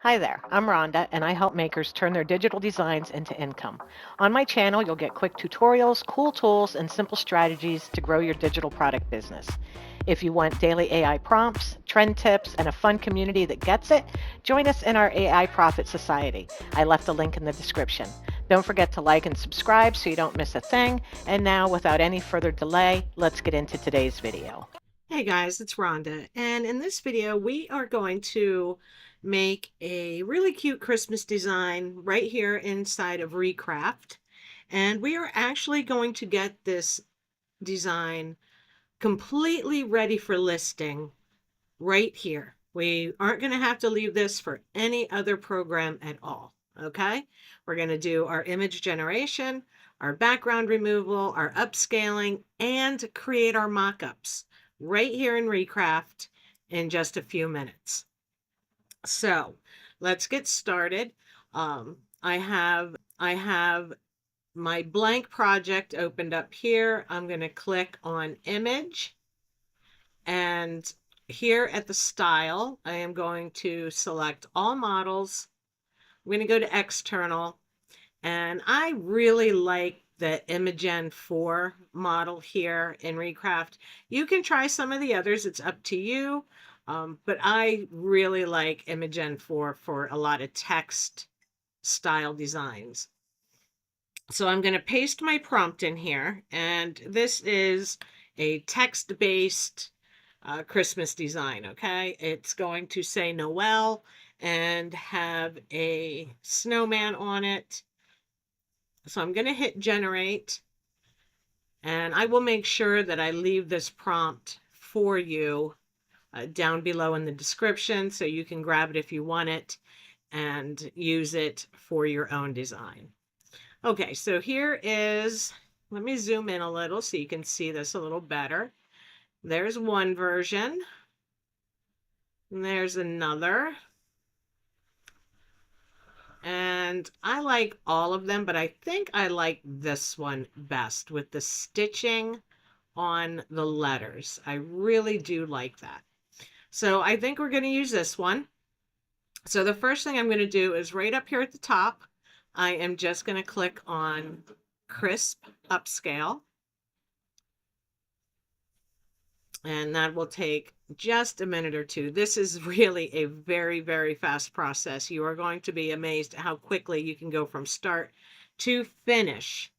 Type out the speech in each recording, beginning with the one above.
Hi there, I'm Rhonda, and I help makers turn their digital designs into income. On my channel, you'll get quick tutorials, cool tools, and simple strategies to grow your digital product business. If you want daily AI prompts, trend tips, and a fun community that gets it, join us in our AI Profit Society. I left a link in the description. Don't forget to like and subscribe so you don't miss a thing. And now, without any further delay, let's get into today's video. Hey guys, it's Rhonda, and in this video we are going to make a really cute Christmas design right here inside of Recraft, and we are actually going to get this design completely ready for listing right here. We aren't going to have to leave this for any other program at all, okay? We're going to do our image generation, our background removal, our upscaling, and create our mockups right here in Recraft in just a few minutes. So let's get started. I have my blank project opened up here. I'm going to click on image, and here at the style, I am going to select all models. I'm going to go to external, and I really like the Imagen 4 model here in Recraft. You can try some of the others, it's up to you. But I really like Imagen 4 for a lot of text style designs. So I'm going to paste my prompt in here, and this is a text-based Christmas design, okay? It's going to say Noel and have a snowman on it. So I'm going to hit generate, and I will make sure that I leave this prompt for you down below in the description so you can grab it if you want it and use it for your own design. Okay, so here is, let me zoom in a little so you can see this a little better. There's one version, and there's another. And I like all of them, but I think I like this one best with the stitching on the letters. I really do like that. So I think we're going to use this one. So the first thing I'm going to do is right up here at the top, I am just going to click on Crisp Upscale. And that will take just a minute or two. This is really a very, very fast process. You are going to be amazed at how quickly you can go from start to finish.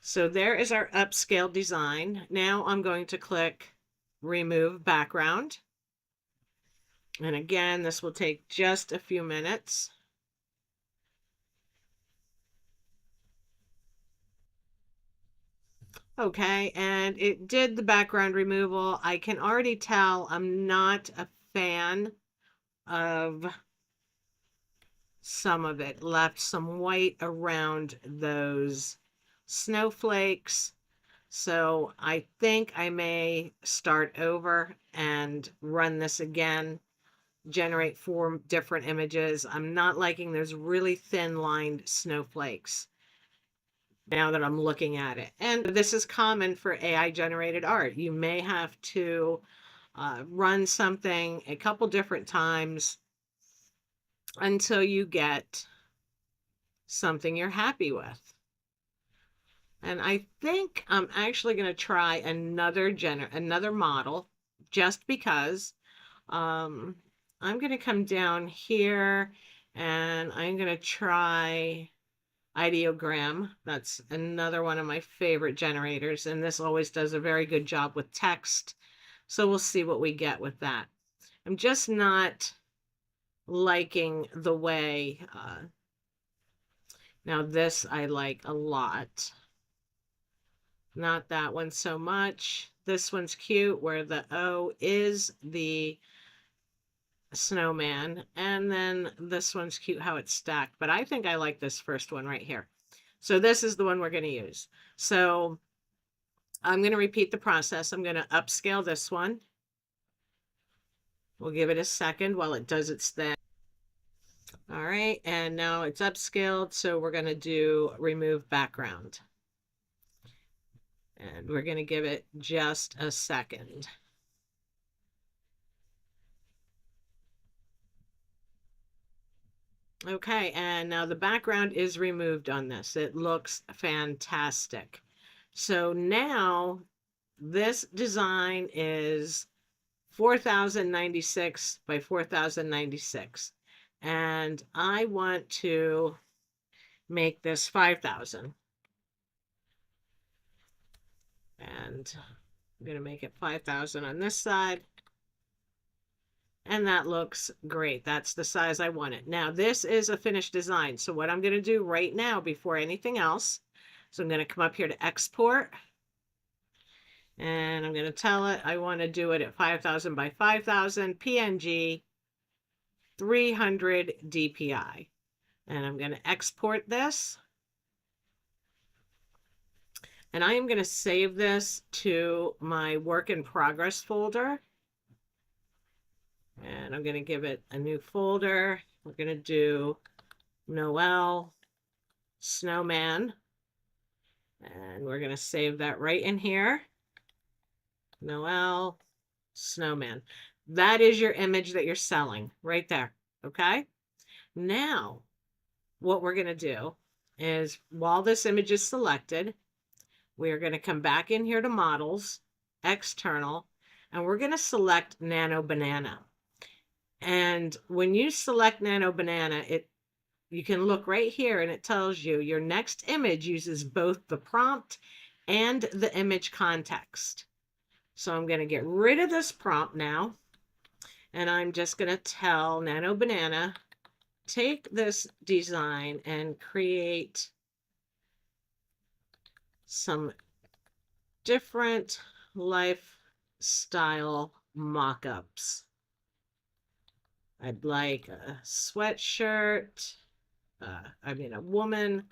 So there is our upscale design. Now I'm going to click Remove Background. And again, this will take just a few minutes. Okay, and it did the background removal. I can already tell I'm not a fan of some of it. Left some white around those snowflakes. So I think I may start over and run this again, generate 4 different images. I'm not liking those really thin lined snowflakes now that I'm looking at it. And this is common for AI generated art. You may have to run something a couple different times until you get something you're happy with. And I think I'm actually going to try another model just because I'm going to come down here and I'm going to try ideogram. That's another one of my favorite generators, and this always does a very good job with text. So we'll see what we get with that. I'm just not liking the way, now this I like a lot. Not that one so much. This one's cute where the O is the snowman. And then this one's cute how it's stacked. But I think I like this first one right here. So this is the one we're going to use. So I'm going to repeat the process. I'm going to upscale this one. We'll give it a second while it does its thing. All right. And now it's upscaled. So we're going to do remove background. And we're going to give it just a second. Okay, and now the background is removed on this. It looks fantastic. So now this design is 4096 by 4096. And I want to make this 5000. And I'm going to make it 5000 on this side. And that looks great. That's the size I want it. Now, this is a finished design. So what I'm going to do right now before anything else, so I'm going to come up here to export. And I'm going to tell it I want to do it at 5000 by 5000 PNG 300 DPI. And I'm going to export this. And I am going to save this to my work in progress folder. And I'm going to give it a new folder. We're going to do Noel snowman. And we're going to save that right in here. Noel snowman. That is your image that you're selling right there. Okay. Now, what we're going to do is while this image is selected, we're going to come back in here to models, external, and we're going to select Nano Banana. And when you select Nano Banana, you can look right here and it tells you your next image uses both the prompt and the image context. So I'm going to get rid of this prompt now. And I'm just going to tell Nano Banana, take this design and create some different lifestyle mock-ups. I'd like a sweatshirt, a woman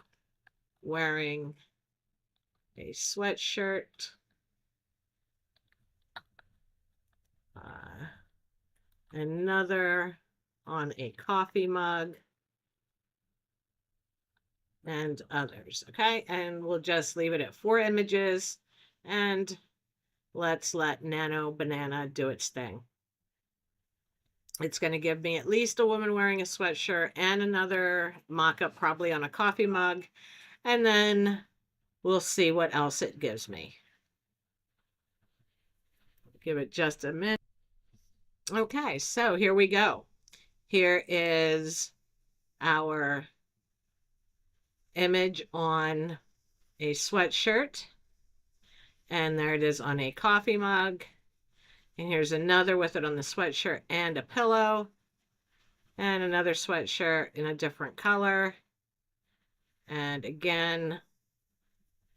wearing a sweatshirt, another on a coffee mug, and others. Okay, and we'll just leave it at 4 images, and let's let Nano Banana do its thing. It's going to give me at least a woman wearing a sweatshirt and another mock-up probably on a coffee mug, and then we'll see what else it gives me. Give it just a minute. Okay, so here we go. Here is our image on a sweatshirt, and there it is on a coffee mug, and here's another with it on the sweatshirt and a pillow, and another sweatshirt in a different color, and again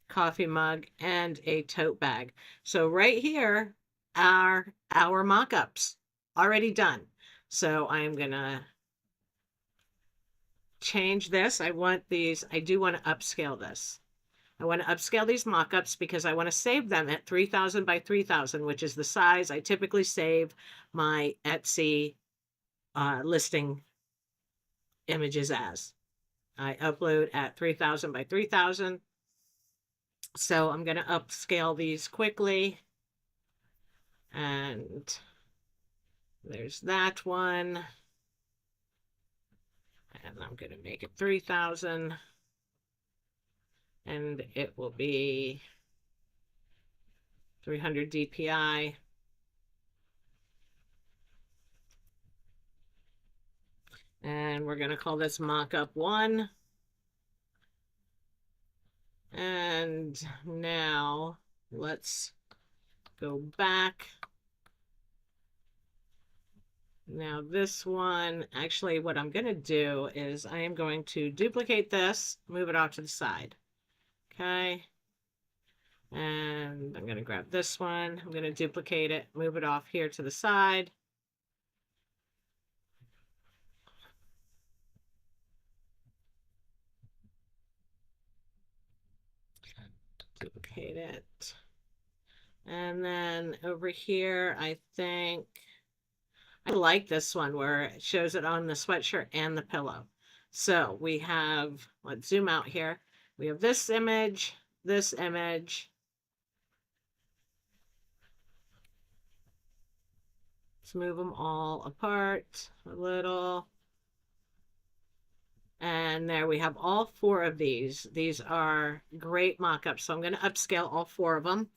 coffee mug and a tote bag. So right here are our mock-ups already done. So I'm gonna change this. I do want to upscale this. I want to upscale these mock-ups because I want to save them at 3000 by 3000, which is the size I typically save my Etsy listing images as. I upload at 3000 by 3000. So I'm going to upscale these quickly. And there's that one. And I'm going to make it 3000. And it will be 300 DPI. And we're going to call this mockup 1. And now let's go back. Now this one, actually what I'm going to do is I am going to duplicate this, move it off to the side. Okay. And I'm going to grab this one. I'm going to duplicate it, move it off here to the side. Duplicate it. And then over here, I think I like this one where it shows it on the sweatshirt and the pillow. So we have, let's zoom out here. We have this image, this image. Let's move them all apart a little. And there we have all 4 of these. These are great mock-ups. So I'm going to upscale all 4 of them.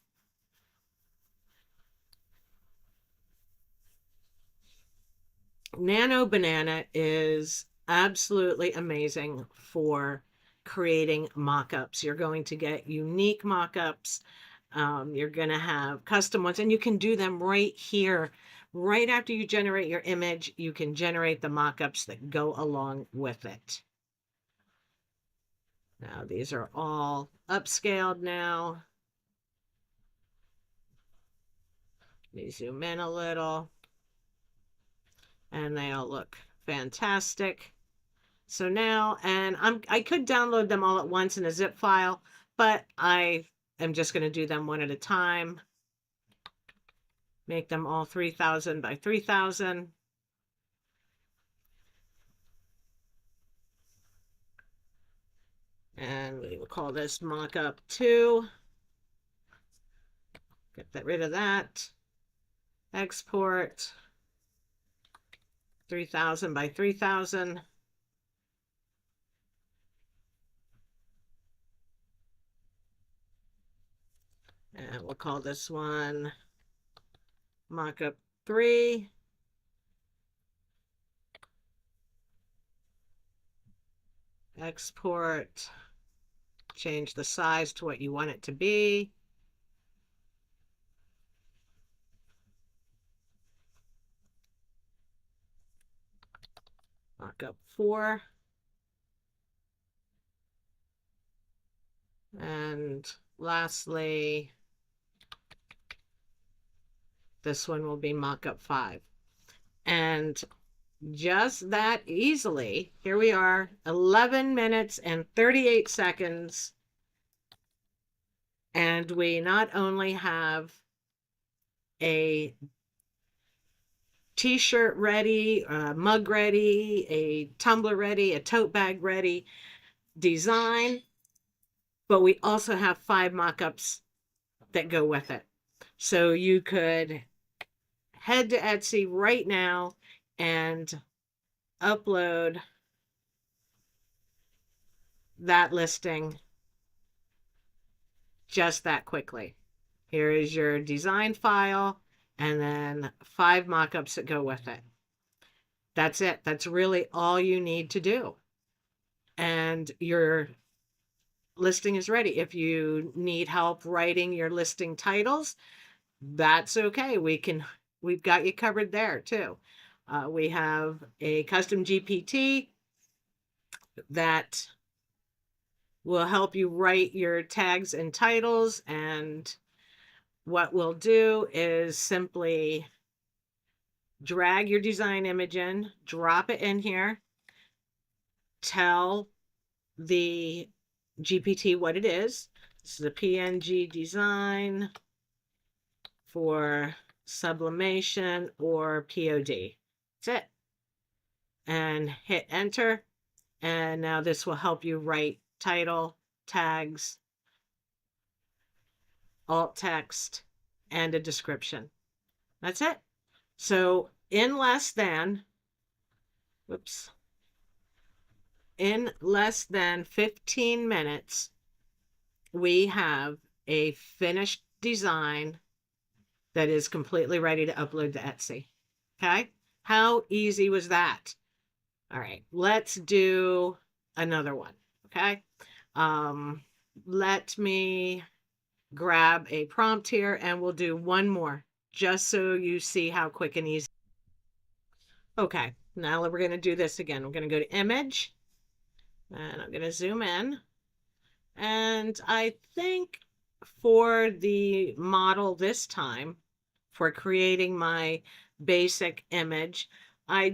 Nano Banana is absolutely amazing for creating mock-ups. You're going to get unique mock-ups. You're going to have custom ones, and you can do them right here. Right after you generate your image, you can generate the mock-ups that go along with it. Now, these are all upscaled now. Let me zoom in a little, and they all look fantastic. So now, and I could download them all at once in a zip file, but I am just going to do them one at a time. Make them all 3000 by 3000. And we will call this mockup 2. Get rid of that. Export 3000 by 3000. And we'll call this one mockup 3. Export. Change the size to what you want it to be. Mockup 4. And lastly, this one will be mockup 5. And just that easily, here we are, 11 minutes and 38 seconds. And we not only have a t-shirt ready, a mug ready, a tumbler ready, a tote bag ready design, but we also have 5 mock-ups that go with it. So you could head to Etsy right now and upload that listing just that quickly. Here is your design file and then 5 mock-ups that go with it. That's it. That's really all you need to do. And your listing is ready. If you need help writing your listing titles, that's okay. We've got you covered there too. We have a custom GPT that will help you write your tags and titles. And what we'll do is simply drag your design image in, drop it in here, tell the GPT what it is. This is a PNG design for sublimation or POD. That's it. And hit enter. And now this will help you write title, tags, alt text, and a description. That's it. So in less than 15 minutes, we have a finished design that is completely ready to upload to Etsy. Okay. How easy was that? All right, let's do another one. Okay. Let me grab a prompt here and we'll do one more just so you see how quick and easy. Okay, now we're going to do this again. We're going to go to image and I'm going to zoom in. And I think for the model this time, for creating my basic image, I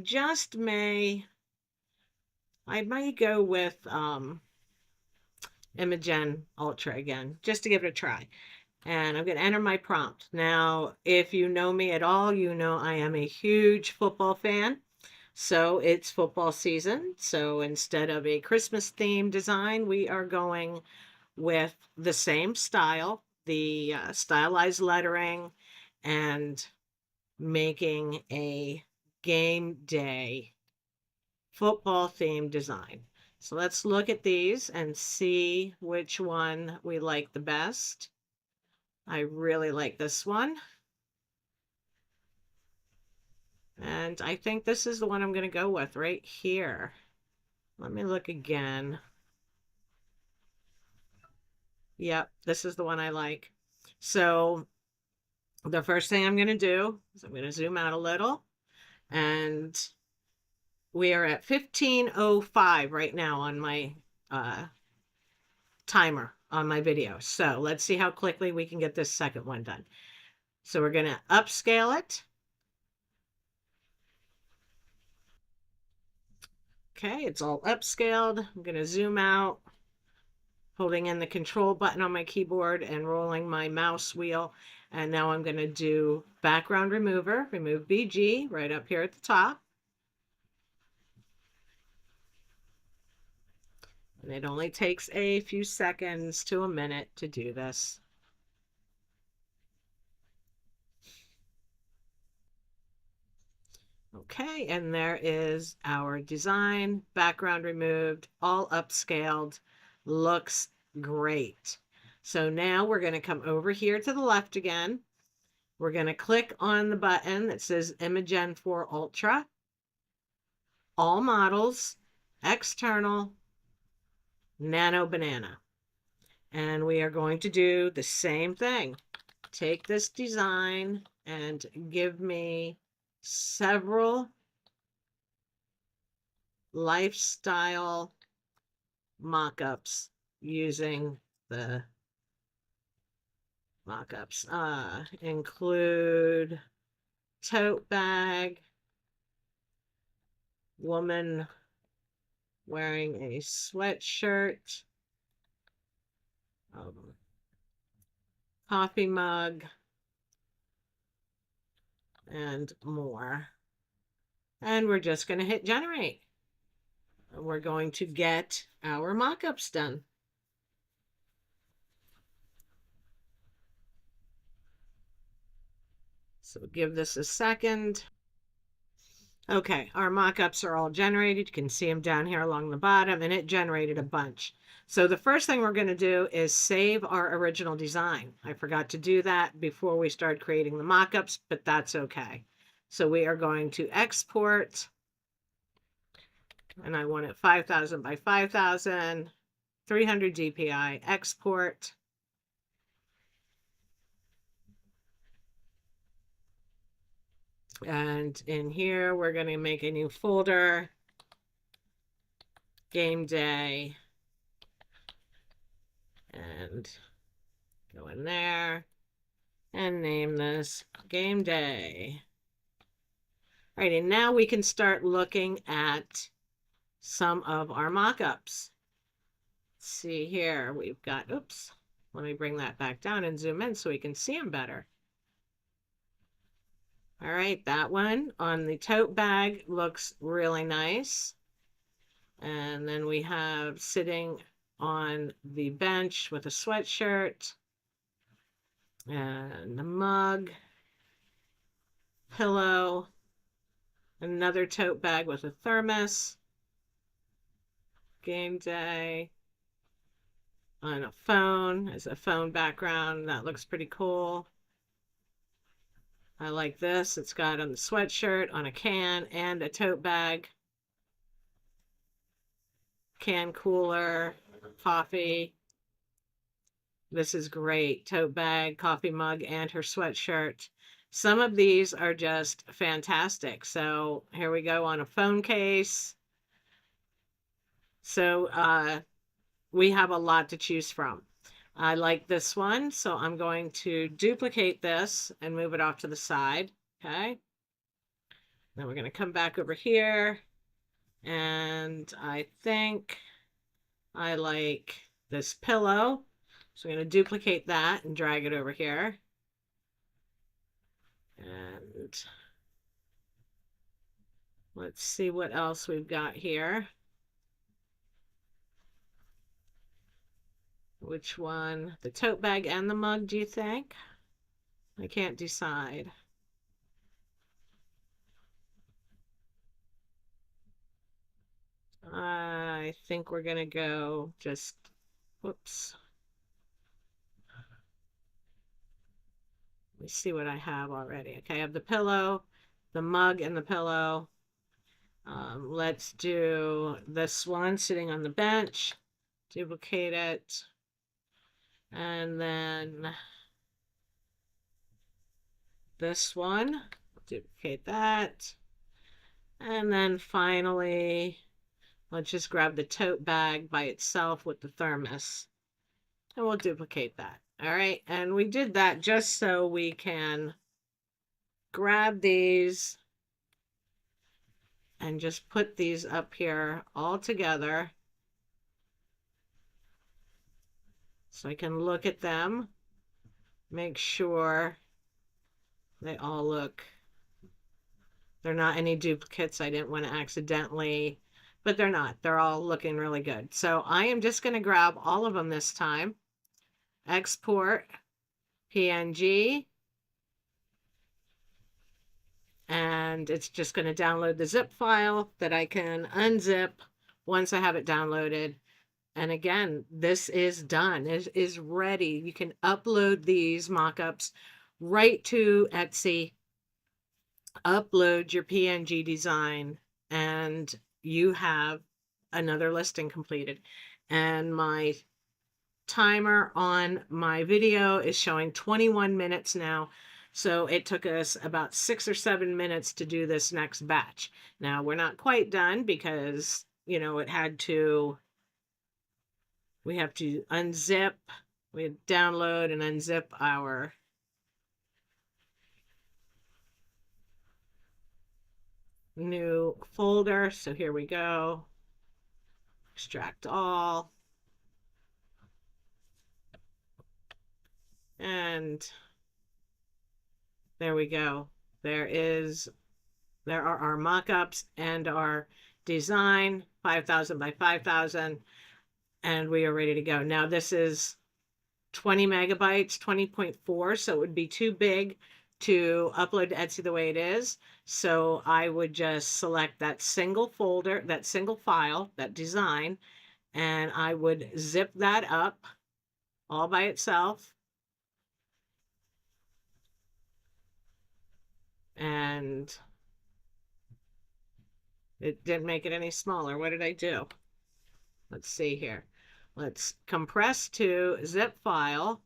might go with Imagen Ultra again, just to give it a try. And I'm going to enter my prompt. Now, if you know me at all, you know I am a huge football fan. So it's football season. So instead of a Christmas theme design, we are going with the same style, the stylized lettering, and making a game day football themed design. So let's look at these and see which one we like the best. I really like this one. And I think this is the one I'm going to go with right here. Let me look again. Yep, this is the one I like. So the first thing I'm going to do is I'm going to zoom out a little, and we are at 15:05 right now on my timer on my video. So let's see how quickly we can get this second one done. So we're going to upscale it. Okay, it's all upscaled. I'm going to zoom out, holding in the control button on my keyboard and rolling my mouse wheel. And now I'm going to do background remover, remove BG right up here at the top. And it only takes a few seconds to a minute to do this. Okay, and there is our design, background removed, all upscaled, looks great. So now we're going to come over here to the left again. We're going to click on the button that says Imagen 4 Ultra, all models, external, nano banana. And we are going to do the same thing. Take this design and give me several lifestyle mock-ups using the mock-ups. Include tote bag, woman wearing a sweatshirt, coffee mug, and more. And we're just going to hit generate. We're going to get our mock-ups done. So give this a second. Okay, our mock-ups are all generated. You can see them down here along the bottom, and it generated a bunch. So the first thing we're going to do is save our original design. I forgot to do that before we started creating the mock-ups, but that's okay. So we are going to export, and I want it 5,000 by 5,000, 300 DPI, export. And in here, we're going to make a new folder, game day, and go in there and name this game day. All right, and now we can start looking at some of our mock-ups. Let's see here, we've got, oops, let me bring that back down and zoom in so we can see them better. All right, that one on the tote bag looks really nice. And then we have sitting on the bench with a sweatshirt and a mug, pillow, another tote bag with a thermos, game day, on a phone as a phone background. That looks pretty cool. I like this. It's got on the sweatshirt, on a can, and a tote bag. Can cooler, coffee. This is great. Tote bag, coffee mug, and her sweatshirt. Some of these are just fantastic. So here we go on a phone case. So we have a lot to choose from. I like this one, so I'm going to duplicate this and move it off to the side. Okay. Then we're going to come back over here, and I think I like this pillow. So I'm going to duplicate that and drag it over here. And let's see what else we've got here. Which one? The tote bag and the mug, do you think? I can't decide. I think we're going to go just, whoops. Let me see what I have already. Okay, I have the pillow, the mug, and the pillow. Let's do this one sitting on the bench, duplicate it, and then this one, duplicate that. And then finally, let's just grab the tote bag by itself with the thermos, and we'll duplicate that. All right, and we did that just so we can grab these and just put these up here all together so I can look at them, make sure they all look, they're not any duplicates. I didn't want to accidentally, but they're not. They're all looking really good. So I am just going to grab all of them this time. Export PNG. And it's just going to download the zip file that I can unzip once I have it downloaded. And again, this is done. It is ready. You can upload these mock-ups right to Etsy, upload your PNG design, and you have another listing completed. And my timer on my video is showing 21 minutes now. So it took us about 6 or 7 minutes to do this next batch. Now we're not quite done because, you know, we have to unzip, we download and unzip our new folder. So here we go. Extract all. And there we go. There are our mock-ups and our design, 5,000 by 5,000, and we are ready to go. Now this is 20 megabytes, 20.4, so it would be too big to upload to Etsy the way it is. So I would just select that single folder, that single file, that design, and I would zip that up all by itself. And it didn't make it any smaller. What did I do? Let's see here. Let's compress to zip file.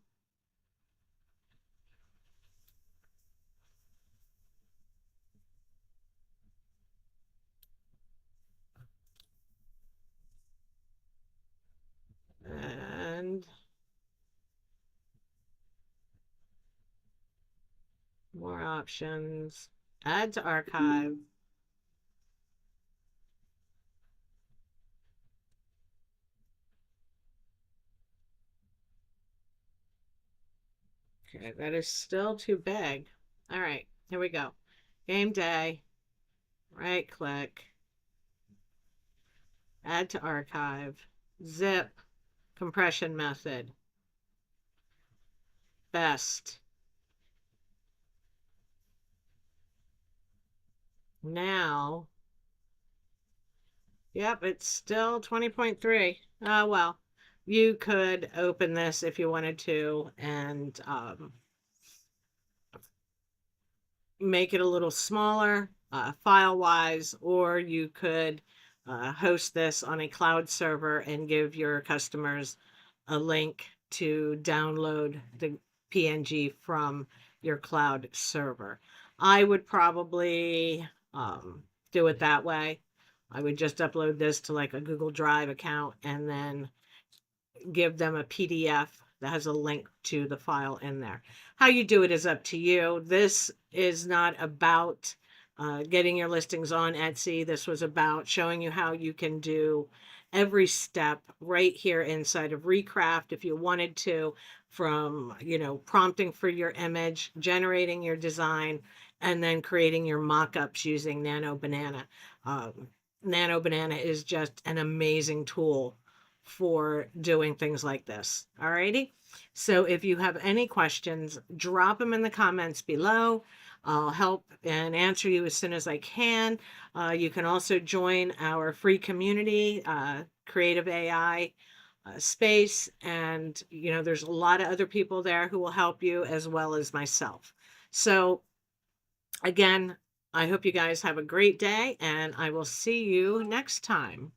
And more options. Add to archive. Okay, that is still too big. All right, here we go. Game day. Right click. Add to archive. Zip. Compression method. Best. Now, yep, it's still 20.3. Well, you could open this if you wanted to and make it a little smaller file-wise, or you could host this on a cloud server and give your customers a link to download the PNG from your cloud server. I would probably do it that way. I would just upload this to like a Google Drive account and then give them a PDF that has a link to the file in there. How you do it is up to you. This is not about getting your listings on Etsy. This was about showing you how you can do every step right here inside of Recraft if you wanted to, from, you know, prompting for your image, generating your design, and then creating your mock-ups using Nano Banana. Nano Banana is just an amazing tool for doing things like this. Alrighty. So if you have any questions, drop them in the comments below. I'll help and answer you as soon as I can. You can also join our free community creative AI space. And, you know, there's a lot of other people there who will help you as well as myself. So, again, I hope you guys have a great day and I will see you next time.